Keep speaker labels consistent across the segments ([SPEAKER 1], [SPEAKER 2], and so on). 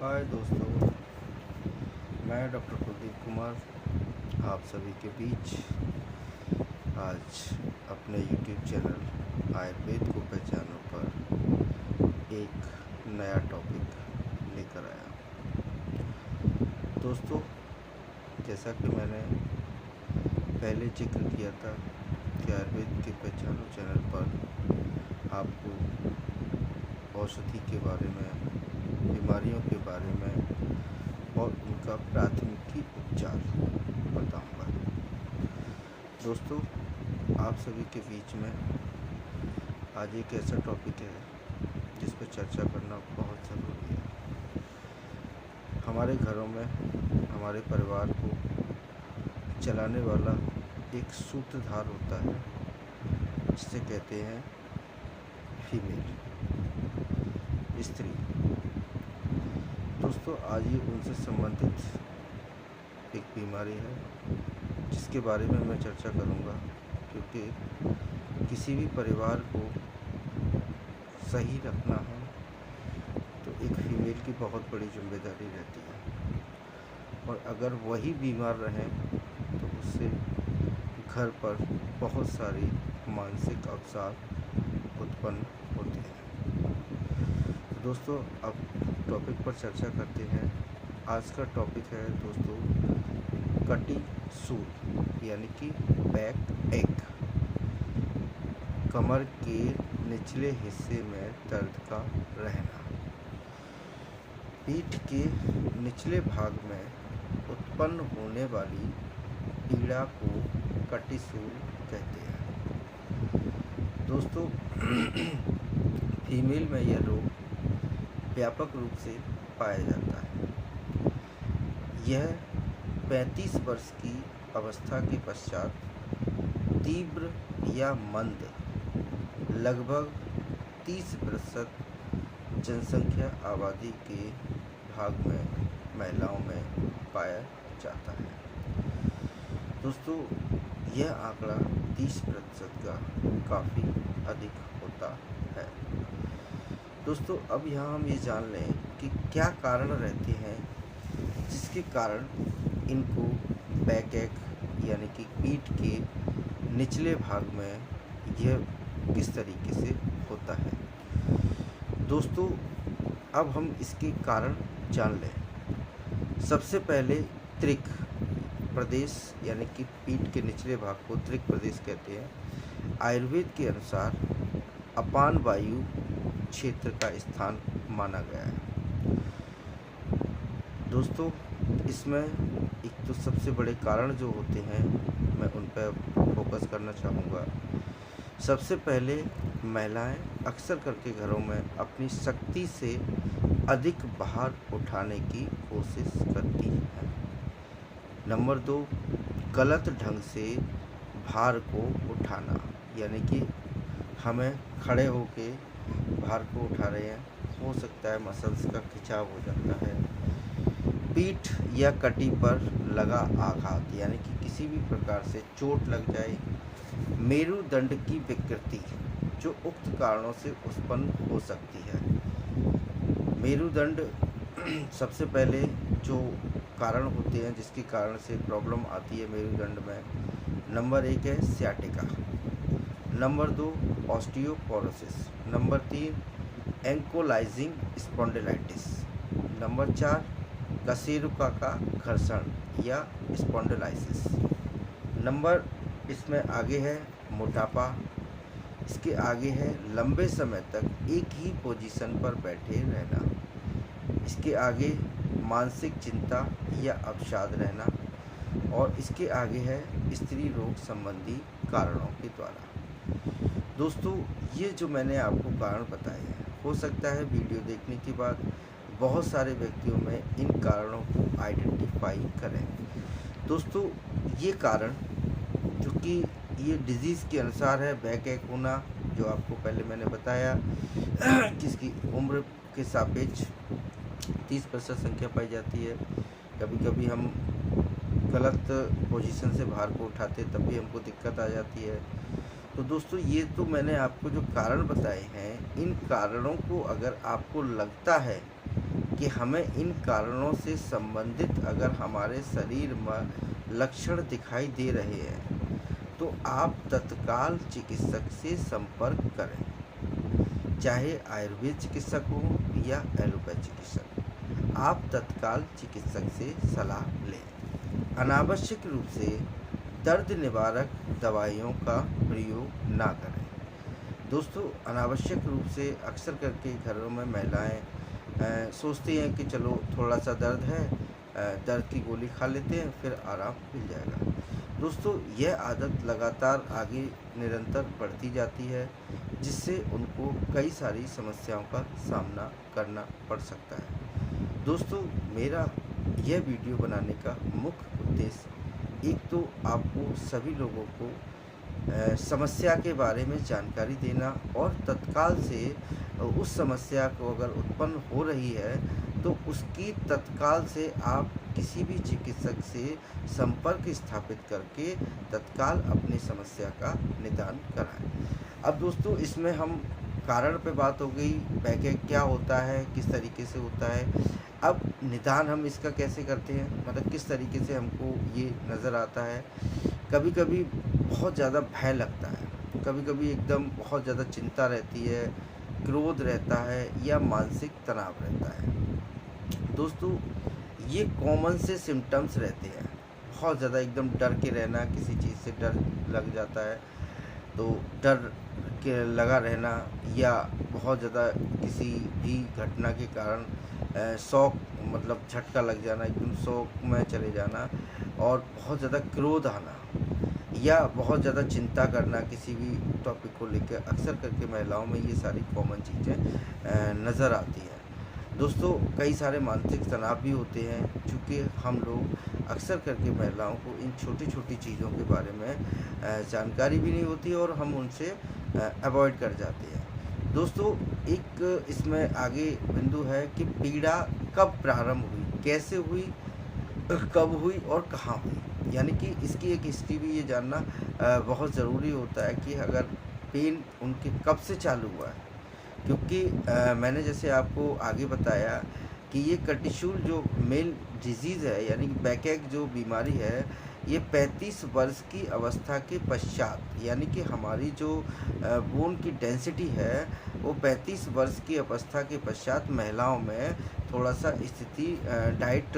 [SPEAKER 1] हाय दोस्तों, मैं डॉक्टर कुलदीप कुमार आप सभी के बीच आज अपने YouTube चैनल आयुर्वेद को पहचानो पर एक नया टॉपिक लेकर आया। दोस्तों, जैसा कि मैंने पहले जिक्र किया था कि आयुर्वेद के पहचानो चैनल पर आपको औषधि के बारे में, बीमारियों के बारे में और उनका प्राथमिकी उपचार बताऊंगा। दोस्तों, आप सभी के बीच में आज एक ऐसा टॉपिक है जिस पर चर्चा करना बहुत ज़रूरी है। हमारे घरों में हमारे परिवार को चलाने वाला एक सूत्रधार होता है जिसे कहते हैं फीमेल, स्त्री। दोस्तों, आज ये उनसे संबंधित एक बीमारी है जिसके बारे में मैं चर्चा करूंगा, क्योंकि किसी भी परिवार को सही रखना है तो एक फीमेल की बहुत बड़ी जिम्मेदारी रहती है, और अगर वही बीमार रहें तो उससे घर पर बहुत सारी मानसिक अवसाद उत्पन्न होते हैं। दोस्तों, अब टॉपिक पर चर्चा करते हैं। आज का टॉपिक है दोस्तों कटी सूल, यानी कि बैक एक। कमर के निचले हिस्से में दर्द का रहना। पीठ के निचले भाग में उत्पन्न होने वाली पीड़ा को कटी सूल कहते हैं। दोस्तों, फीमेल में यह रोग व्यापक रूप से पाया जाता है। यह 35 वर्ष की अवस्था के पश्चात तीव्र या मंद लगभग 30% जनसंख्या आबादी के भाग में महिलाओं में पाया जाता है। दोस्तों, यह आंकड़ा 30% का काफ़ी अधिक होता है। दोस्तों, अब यहाँ हम ये जान लें कि क्या कारण रहते हैं जिसके कारण इनको बैक एक यानी कि पीठ के निचले भाग में यह किस तरीके से होता है। दोस्तों, अब हम इसके कारण जान लें। सबसे पहले त्रिक प्रदेश, यानी कि पीठ के निचले भाग को त्रिक प्रदेश कहते हैं। आयुर्वेद के अनुसार अपान वायु क्षेत्र का स्थान माना गया है। दोस्तों, इसमें एक तो सबसे बड़े कारण जो होते हैं मैं उन पर फोकस करना चाहूँगा। सबसे पहले महिलाएं अक्सर करके घरों में अपनी शक्ति से अधिक भार उठाने की कोशिश करती हैं। नंबर 2, गलत ढंग से भार को उठाना, यानी कि हमें खड़े होके भार को उठा रहे हैं, हो सकता है मसल्स का खिंचाव हो जाता है। पीठ या कटी पर लगा आघात, यानी कि किसी भी प्रकार से चोट लग जाए। मेरुदंड की विकृति जो उक्त कारणों से उत्पन्न हो सकती है। मेरुदंड सबसे पहले जो कारण होते हैं जिसके कारण से प्रॉब्लम आती है मेरुदंड में, नंबर 1 है sciatica, number 2 osteoporosis, number 3 ankylosing spondylitis, number 4 कशेरुका का घर्षण या स्पॉन्डिलाइसिस, नंबर इसमें आगे है मोटापा, इसके आगे है लंबे समय तक एक ही पोजीशन पर बैठे रहना, इसके आगे मानसिक चिंता या अवसाद रहना, और इसके आगे है स्त्री रोग संबंधी कारणों के द्वारा। दोस्तों, ये जो मैंने आपको कारण बताए हैं, हो सकता है वीडियो देखने के बाद बहुत सारे व्यक्तियों में इन कारणों को आइडेंटिफाई करें। दोस्तों, ये कारण जो कि ये डिजीज़ के अनुसार है, बैक एक होना जो आपको पहले मैंने बताया किसकी उम्र के सापेक्ष 30% संख्या पाई जाती है। कभी कभी हम गलत पोजीशन से भार को उठाते तब भी हमको दिक्कत आ जाती है। तो दोस्तों, ये तो मैंने आपको जो कारण बताए हैं, इन कारणों को अगर आपको लगता है कि हमें इन कारणों से संबंधित अगर हमारे शरीर में लक्षण दिखाई दे रहे हैं तो आप तत्काल चिकित्सक से संपर्क करें, चाहे आयुर्वेद चिकित्सक हो या एलोपैथ चिकित्सक। आप तत्काल चिकित्सक से सलाह लें। अनावश्यक रूप से दर्द निवारक दवाइयों का प्रयोग ना करें। दोस्तों, अनावश्यक रूप से अक्सर करके घरों में महिलाएं सोचती हैं कि चलो थोड़ा सा दर्द है, दर्द की गोली खा लेते हैं, फिर आराम मिल जाएगा। दोस्तों, यह आदत लगातार आगे निरंतर बढ़ती जाती है, जिससे उनको कई सारी समस्याओं का सामना करना पड़ सकता है। दोस्तों, मेरा यह वीडियो बनाने का मुख्य उद्देश्य एक तो आपको सभी लोगों को समस्या के बारे में जानकारी देना और तत्काल से उस समस्या को अगर उत्पन्न हो रही है तो उसकी तत्काल से आप किसी भी चिकित्सक से संपर्क स्थापित करके तत्काल अपनी समस्या का निदान कराएं। अब दोस्तों, इसमें हम कारण पे बात हो गई, बैकएक क्या होता है, किस तरीके से होता है। अब निदान हम इसका कैसे करते हैं, मतलब किस तरीके से हमको ये नज़र आता है। कभी कभी बहुत ज़्यादा भय लगता है, कभी कभी एकदम बहुत ज़्यादा चिंता रहती है, क्रोध रहता है या मानसिक तनाव रहता है। दोस्तों, ये कॉमन से सिम्टम्स रहते हैं। बहुत ज़्यादा एकदम डर के रहना, किसी चीज़ से डर लग जाता है तो डर के लगा रहना, या बहुत ज़्यादा किसी भी घटना के कारण शौक मतलब झटका लग जाना, एकदम शौक में चले जाना, और बहुत ज़्यादा क्रोध आना या बहुत ज़्यादा चिंता करना किसी भी टॉपिक को लेकर, अक्सर करके महिलाओं में ये सारी कॉमन चीज़ें नज़र आती हैं। दोस्तों, कई सारे मानसिक तनाव भी होते हैं, क्योंकि हम लोग अक्सर करके महिलाओं को इन छोटी छोटी चीज़ों के बारे में जानकारी भी नहीं होती और हम उनसे अवॉइड कर जाते हैं। दोस्तों, एक इसमें आगे बिंदु है कि पीड़ा कब प्रारंभ हुई, कैसे हुई, कब हुई और कहाँ हुई, यानी कि इसकी एक हिस्ट्री भी ये जानना बहुत ज़रूरी होता है कि अगर पेन उनके कब से चालू हुआ है। क्योंकि मैंने जैसे आपको आगे बताया कि ये कर्टिसोल जो मेल डिजीज़ है, यानी कि बैकएक जो बीमारी है, ये 35 वर्ष की अवस्था के पश्चात, यानी कि हमारी जो बोन की डेंसिटी है वो 35 वर्ष की अवस्था के पश्चात महिलाओं में थोड़ा सा स्थिति डाइट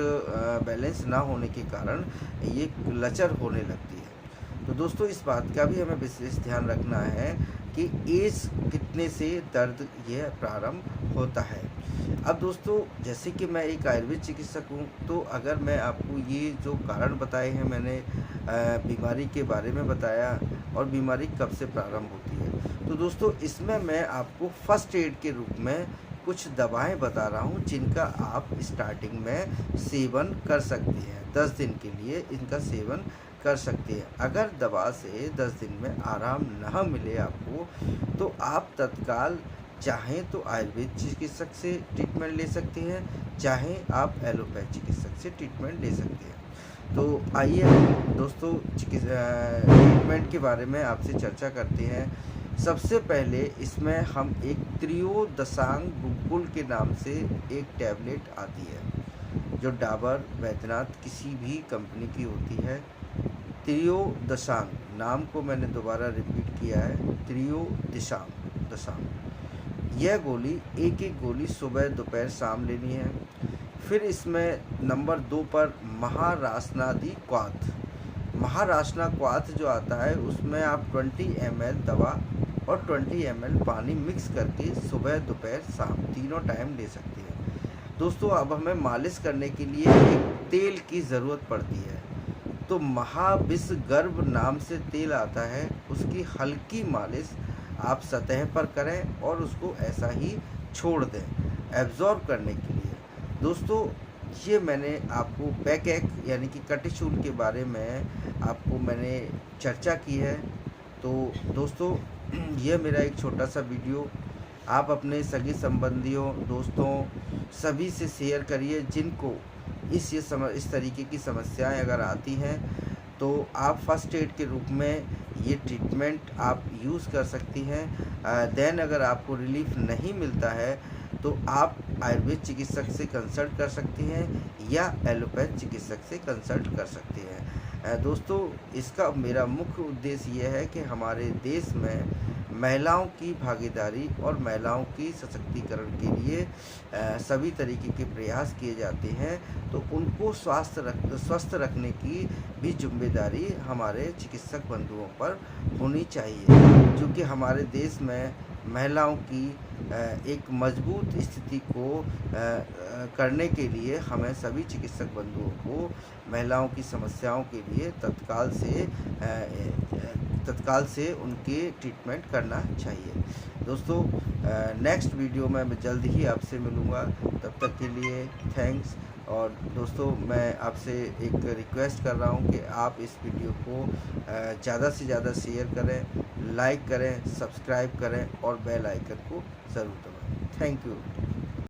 [SPEAKER 1] बैलेंस ना होने के कारण ये लचर होने लगती है। तो दोस्तों, इस बात का भी हमें विशेष ध्यान रखना है कि एज कितने से दर्द यह प्रारंभ होता है। अब दोस्तों, जैसे कि मैं एक आयुर्वेद चिकित्सक हूँ, तो अगर मैं आपको ये जो कारण बताए हैं, मैंने बीमारी के बारे में बताया और बीमारी कब से प्रारंभ होती है, तो दोस्तों इसमें मैं आपको फर्स्ट एड के रूप में कुछ दवाएं बता रहा हूं, जिनका आप स्टार्टिंग में सेवन कर सकते हैं। 10 दिन के लिए इनका सेवन कर सकते हैं। अगर दवा से 10 दिन में आराम न मिले आपको, तो आप तत्काल चाहें तो आयुर्वेद चिकित्सक से ट्रीटमेंट ले सकते हैं, चाहे आप एलोपैथ चिकित्सक से ट्रीटमेंट ले सकते हैं। तो आइए दोस्तों ट्रीटमेंट के बारे में आपसे चर्चा करते हैं। सबसे पहले इसमें हम एक त्रियोदशांग गुग्गुल के नाम से एक टैबलेट आती है, जो डाबर वैद्यनाथ किसी भी कंपनी की होती है। त्रियोदशांग नाम को मैंने दोबारा रिपीट किया है, त्रियोदशांग। यह गोली एक गोली सुबह दोपहर शाम लेनी है। फिर इसमें नंबर 2 पर महारासनादि क्वाथ। महारासना क्वाथ जो आता है, उसमें आप 20 ml दवा और 20 ml पानी मिक्स करके सुबह दोपहर शाम तीनों टाइम ले सकते हैं। दोस्तों, अब हमें मालिश करने के लिए एक तेल की ज़रूरत पड़ती है, तो महाविष गर्भ नाम से तेल आता है, उसकी हल्की मालिश आप सतह पर करें और उसको ऐसा ही छोड़ दें एब्जॉर्ब करने के लिए। दोस्तों, ये मैंने आपको बैकएक यानी कि कर्टिसोल के बारे में आपको मैंने चर्चा की है। तो दोस्तों, यह मेरा एक छोटा सा वीडियो आप अपने सगे संबंधियों, दोस्तों सभी से शेयर करिए, जिनको इस तरीके की समस्याएं अगर आती हैं, तो आप फर्स्ट एड के रूप में ये ट्रीटमेंट आप यूज़ कर सकती हैं। देन अगर आपको रिलीफ नहीं मिलता है तो आप आयुर्वेद चिकित्सक से कंसल्ट कर सकते हैं या एलोपैथ चिकित्सक से कंसल्ट कर सकते हैं। दोस्तों, इसका मेरा मुख्य उद्देश्य ये है कि हमारे देश में महिलाओं की भागीदारी और महिलाओं की सशक्तिकरण के लिए सभी तरीके के प्रयास किए जाते हैं, तो उनको स्वस्थ रखने की भी जिम्मेदारी हमारे चिकित्सक बंधुओं पर होनी चाहिए, क्योंकि हमारे देश में महिलाओं की एक मजबूत स्थिति को करने के लिए हमें सभी चिकित्सक बंधुओं को महिलाओं की समस्याओं के लिए तत्काल से उनके ट्रीटमेंट करना चाहिए। दोस्तों, नेक्स्ट वीडियो में मैं जल्द ही आपसे मिलूँगा, तब तक के लिए थैंक्स। और दोस्तों, मैं आपसे एक रिक्वेस्ट कर रहा हूँ कि आप इस वीडियो को ज़्यादा से ज़्यादा शेयर करें, लाइक करें, सब्सक्राइब करें और बेल आइकन को ज़रूर दबाएं। Thank you.